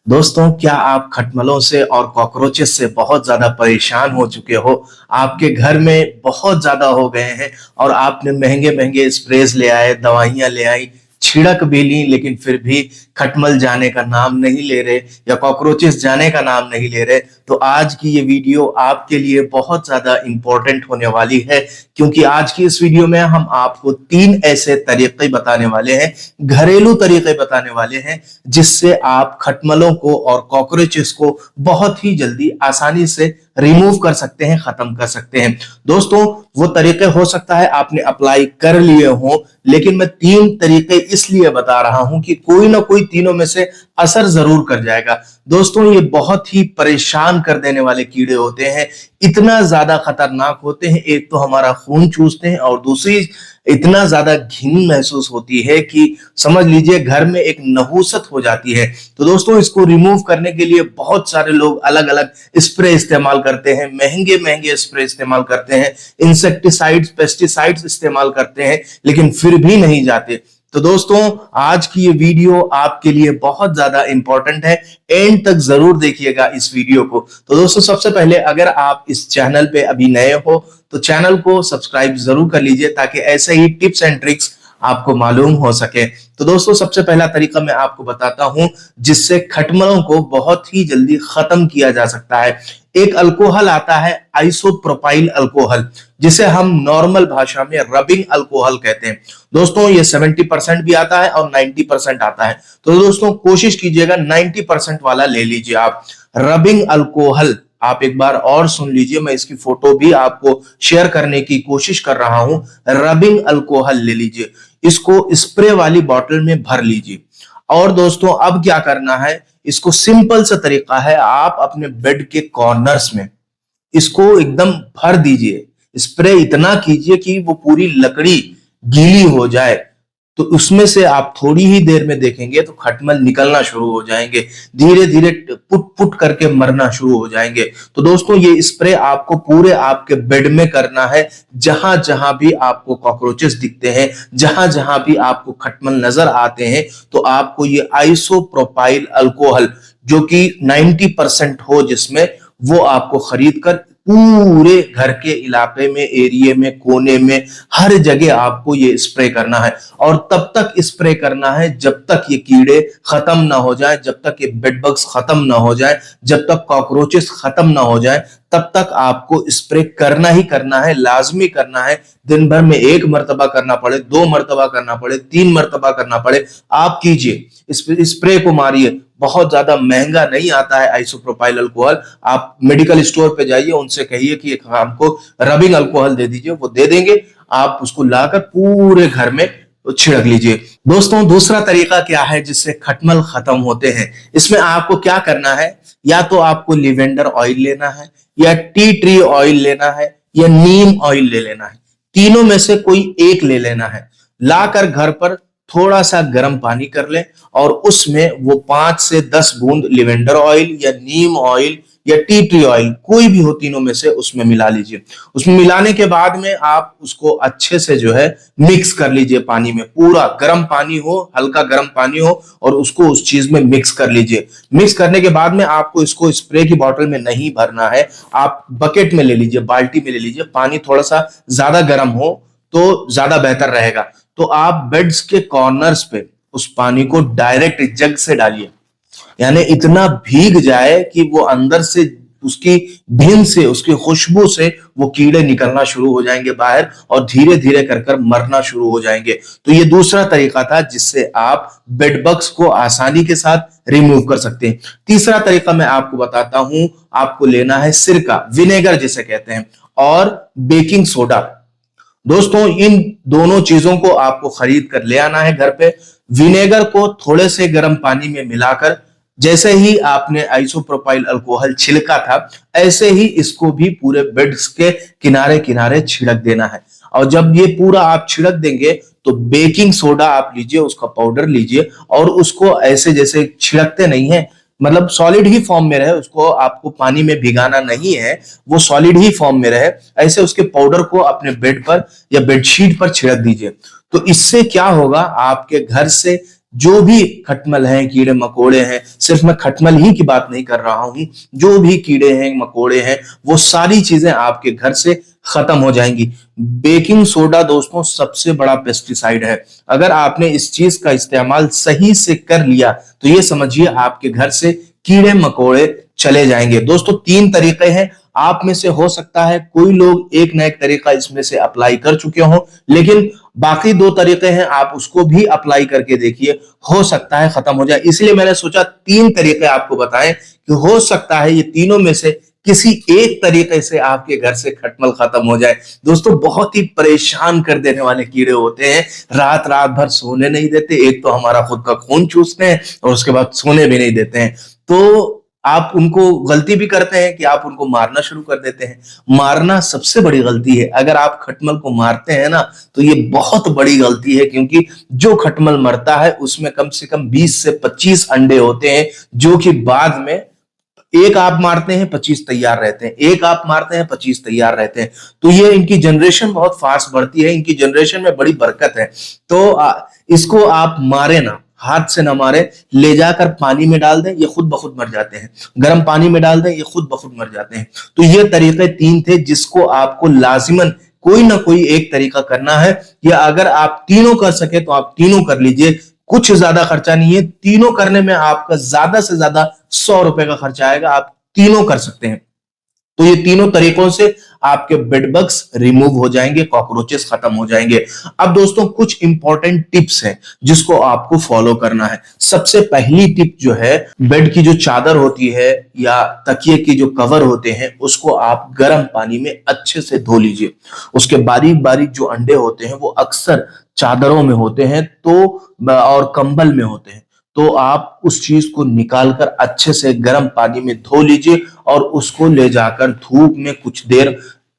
दोस्तों, क्या आप खटमलों से और कॉकरोचेस से बहुत ज्यादा परेशान हो चुके हो? आपके घर में बहुत ज्यादा हो गए हैं और आपने महंगे महंगे स्प्रेज ले आए, दवाइयां ले आई, छिड़क भी ली, लेकिन फिर भी खटमल जाने का नाम नहीं ले रहे या कॉकरोचेस जाने का नाम नहीं ले रहे। तो आज की ये वीडियो आपके लिए बहुत ज्यादा इंपॉर्टेंट होने वाली है, क्योंकि आज की इस वीडियो में हम आपको 3 ऐसे तरीके बताने वाले हैं, घरेलू तरीके बताने वाले हैं, जिससे आप खटमलों को और कॉकरोचेस को बहुत ही जल्दी आसानी से रिमूव कर सकते हैं, खत्म कर सकते हैं। दोस्तों, वो तरीके हो सकता है आपने अप्लाई कर लिए हो, लेकिन मैं 3 तरीके इसलिए बता रहा हूं कि कोई ना कोई तीनों में से असर जरूर कर जाएगा। दोस्तों, ये बहुत ही परेशान कर देने वाले कीड़े होते हैं, इतना ज्यादा खतरनाक होते हैं। एक तो हमारा खून चूसते हैं और दूसरी इतना ज्यादा घिन महसूस होती है कि समझ लीजिए घर में एक नहूसत हो जाती है। तो दोस्तों, इसको रिमूव करने के लिए बहुत सारे लोग अलग अलग स्प्रे इस्तेमाल करते हैं, महंगे महंगे स्प्रे इस्तेमाल करते हैं, इंसेक्टिसाइड्स, पेस्टिसाइड्स इस्तेमाल करते हैं, लेकिन फिर भी नहीं जाते। तो दोस्तों, आज की ये वीडियो आपके लिए बहुत ज्यादा इंपॉर्टेंट है, एंड तक जरूर देखिएगा इस वीडियो को। तो दोस्तों, सबसे पहले अगर आप इस चैनल पे अभी नए हो तो चैनल को सब्सक्राइब जरूर कर लीजिए, ताकि ऐसे ही टिप्स एंड ट्रिक्स आपको मालूम हो सके। तो दोस्तों, सबसे पहला तरीका मैं आपको बताता हूं, जिससे खटमलों को बहुत ही जल्दी खत्म किया जा सकता है। एक अल्कोहल आता है, आइसोप्रोपाइल अल्कोहल, जिसे हम नॉर्मल भाषा में रबिंग अल्कोहल कहते हैं। दोस्तों, ये 70% भी आता है और 90% आता है। तो दोस्तों, कोशिश कीजिएगा 90% वाला ले लीजिए आप। रबिंग अल्कोहल आप एक बार और सुन लीजिए, मैं इसकी फोटो भी आपको शेयर करने की कोशिश कर रहा हूं। रबिंग अल्कोहल ले लीजिए, इसको स्प्रे वाली बोतल में भर लीजिए। और दोस्तों, अब क्या करना है, इसको सिंपल सा तरीका है, आप अपने बेड के कॉर्नर्स में इसको एकदम भर दीजिए। स्प्रे इतना कीजिए कि वो पूरी लकड़ी गीली हो जाए। तो उसमें से आप थोड़ी ही देर में देखेंगे तो खटमल निकलना शुरू हो जाएंगे, धीरे धीरे पुट पुट करके मरना शुरू हो जाएंगे। तो दोस्तों, ये स्प्रे आपको पूरे आपके बेड में करना है। जहां जहां भी आपको कॉकरोचेस दिखते हैं, जहां जहां भी आपको खटमल नजर आते हैं, तो आपको ये आइसोप्रोपाइल अल्कोहल, जो कि 90% हो जिसमें, वो आपको खरीद कर पूरे घर के इलाके में, एरिया में, कोने में, हर जगह आपको ये स्प्रे करना है। और तब तक स्प्रे करना है जब तक ये कीड़े खत्म ना हो जाए, जब तक ये बेड बग्स खत्म ना हो जाए, जब तक कॉकरोचेस खत्म ना हो जाए, तब तक आपको स्प्रे करना ही करना है, लाजमी करना है। दिन भर में 1 मर्तबा करना पड़े, 2 मर्तबा करना पड़े, 3 मर्तबा करना पड़े, आप कीजिए। स्प्रे को मारिए। बहुत ज्यादा महंगा नहीं आता है आइसोप्रोपाइल अल्कोहल। आप मेडिकल स्टोर पे जाइए, उनसे कहिए कि हमको रबिंग अल्कोहल दे दीजिए, वो दे देंगे। आप उसको लाकर पूरे घर में छिड़क लीजिए। दोस्तों, दूसरा तरीका क्या है जिससे खटमल खत्म होते हैं? इसमें आपको क्या करना है, या तो आपको लिवेंडर ऑयल लेना है, या टी ट्री ऑयल लेना है, या नीम ऑयल ले लेना है। तीनों में से कोई एक ले लेना है। लाकर घर पर थोड़ा सा गर्म पानी कर लें और उसमें वो 5 से 10 बूंद लिवेंडर ऑयल या नीम ऑयल या टी ट्री ऑयल, कोई भी हो तीनों में से, उसमें मिला लीजिए। उसमें मिलाने के बाद में आप उसको अच्छे से जो है मिक्स कर लीजिए पानी में। पूरा गर्म पानी हो, हल्का गर्म पानी हो, और उसको उस चीज में मिक्स कर लीजिए। मिक्स करने के बाद में आपको इसको स्प्रे की बोतल में नहीं भरना है, आप बकेट में ले लीजिए, बाल्टी में ले लीजिए। पानी थोड़ा सा ज्यादा गर्म हो तो ज्यादा बेहतर रहेगा। तो आप बेड्स के कॉर्नर्स पे उस पानी को डायरेक्ट जग से डालिए, यानी इतना भीग जाए कि वो अंदर से उसकी भिन से, उसकी खुशबू से वो कीड़े निकलना शुरू हो जाएंगे बाहर, और धीरे धीरे कर कर मरना शुरू हो जाएंगे। तो ये दूसरा तरीका था जिससे आप बेड बग्स को आसानी के साथ रिमूव कर सकते हैं। तीसरा तरीका मैं आपको बताता हूं। आपको लेना है सिरका, विनेगर जिसे कहते हैं, और बेकिंग सोडा। दोस्तों, इन दोनों चीजों को आपको खरीद कर ले आना है घर पे। विनेगर को थोड़े से गर्म पानी में मिलाकर, जैसे ही आपने आइसोप्रोपाइल अल्कोहल छिड़का था, ऐसे ही इसको भी पूरे बेड्स के किनारे किनारे छिड़क देना है। और जब ये पूरा आप छिड़क देंगे तो बेकिंग सोडा आप लीजिए, उसका पाउडर लीजिए, और उसको ऐसे जैसे छिड़कते नहीं है, मतलब सॉलिड ही फॉर्म में रहे, उसको आपको पानी में भिगाना नहीं है, वो सॉलिड ही फॉर्म में रहे, ऐसे उसके पाउडर को अपने बेड पर या बेडशीट पर छिड़क दीजिए। तो इससे क्या होगा, आपके घर से जो भी खटमल हैं, कीड़े मकोड़े हैं, सिर्फ मैं खटमल ही की बात नहीं कर रहा हूं, जो भी कीड़े हैं मकोड़े हैं वो सारी चीजें आपके घर से खत्म हो जाएंगी। बेकिंग सोडा दोस्तों सबसे बड़ा पेस्टिसाइड है। अगर आपने इस चीज का इस्तेमाल सही से कर लिया तो ये समझिए आपके घर से कीड़े मकोड़े चले जाएंगे। दोस्तों 3 तरीके हैं, आप में से हो सकता है कोई लोग एक ना एक तरीका इसमें से अप्लाई कर चुके हो, लेकिन बाकी 2 तरीके हैं, आप उसको भी अप्लाई करके देखिए, हो सकता है खत्म हो जाए। इसलिए मैंने सोचा 3 तरीके आपको बताएं कि हो सकता है ये तीनों में से किसी एक तरीके से आपके घर से खटमल खत्म हो जाए। दोस्तों बहुत ही परेशान कर देने वाले कीड़े होते हैं, रात रात भर सोने नहीं देते, एक तो हमारा खुद का खून चूसते हैं और उसके बाद सोने भी नहीं देते हैं। तो आप उनको गलती भी करते हैं कि आप उनको मारना शुरू कर देते हैं। मारना सबसे बड़ी गलती है। अगर आप खटमल को मारते हैं ना तो ये बहुत बड़ी गलती है, क्योंकि जो खटमल मरता है उसमें कम से कम 20 से 25 अंडे होते हैं, जो कि बाद में एक आप मारते हैं 25 तैयार रहते हैं, एक आप मारते हैं 25 तैयार रहते हैं। तो ये इनकी जनरेशन बहुत फास्ट बढ़ती है, इनकी जनरेशन में बड़ी बरकत है। तो इसको आप मारे ना, हाथ से ना मारे, ले जाकर पानी में डाल दें, ये खुद ब खुद मर जाते हैं। गर्म पानी में डाल दें, ये खुद ब खुद मर जाते हैं। तो ये तरीके 3 थे जिसको आपको लाजिमन कोई ना कोई एक तरीका करना है, या अगर आप तीनों कर सके तो आप तीनों कर लीजिए। कुछ ज्यादा खर्चा नहीं है, तीनों करने में आपका ज्यादा से ज्यादा 100 रुपए का खर्चा आएगा, आप तीनों कर सकते हैं। तो ये तीनों तरीकों से आपके बेडबग्स रिमूव हो जाएंगे, कॉकरोचेस खत्म हो जाएंगे। अब दोस्तों कुछ इंपॉर्टेंट टिप्स हैं जिसको आपको फॉलो करना है। सबसे पहली टिप जो है, बेड की जो चादर होती है या तकिए की जो कवर होते हैं उसको आप गर्म पानी में अच्छे से धो लीजिए। उसके बारीक बारीक जो अंडे होते हैं वो अक्सर चादरों में होते हैं तो और कंबल में होते हैं, तो आप उस चीज को निकालकर अच्छे से गर्म पानी में धो लीजिए और उसको ले जाकर धूप में कुछ देर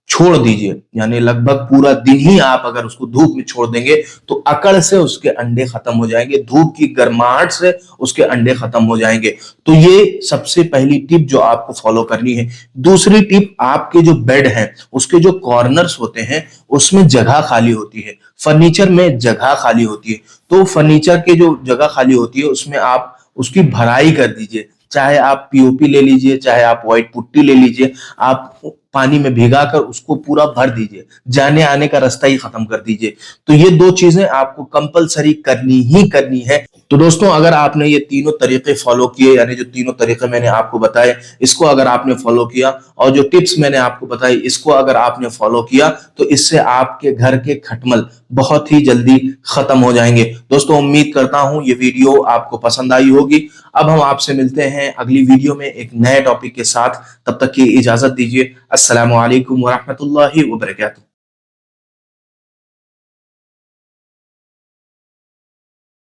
छोड़ दीजिए। यानी लगभग पूरा दिन ही आप अगर उसको धूप में छोड़ देंगे तो अकड़ से उसके अंडे खत्म हो जाएंगे, धूप की गर्माहट से उसके अंडे खत्म हो जाएंगे। तो ये सबसे पहली टिप जो आपको फॉलो करनी है। दूसरी टिप, आपके जो बेड है उसके जो कॉर्नर्स होते हैं उसमें जगह खाली होती है, फर्नीचर में जगह खाली होती है। तो फर्नीचर के जो जगह खाली होती है उसमें आप उसकी भराई कर दीजिए। चाहे आप पीओपी ले लीजिए, चाहे आप व्हाइट पुट्टी ले लीजिए, आप पानी में भिगाकर उसको पूरा भर दीजिए, जाने आने का रास्ता ही खत्म कर दीजिए। तो ये 2 चीजें आपको कंपलसरी करनी ही करनी है। तो दोस्तों अगर आपने ये तीनों तरीके फॉलो किए, यानी जो तीनों तरीके मैंने आपको बताए इसको अगर आपने फॉलो किया, और जो टिप्स मैंने आपको बताई इसको अगर आपने फॉलो किया, तो इससे आपके घर के खटमल बहुत ही जल्दी खत्म हो जाएंगे। दोस्तों उम्मीद करता हूं ये वीडियो आपको पसंद आई होगी। अब हम आपसे मिलते हैं अगली वीडियो में एक नए टॉपिक के साथ। तब तक की इजाजत दीजिए। अस्सलामु अलैकुम वरहमतुल्लाहि वबरकातुहू।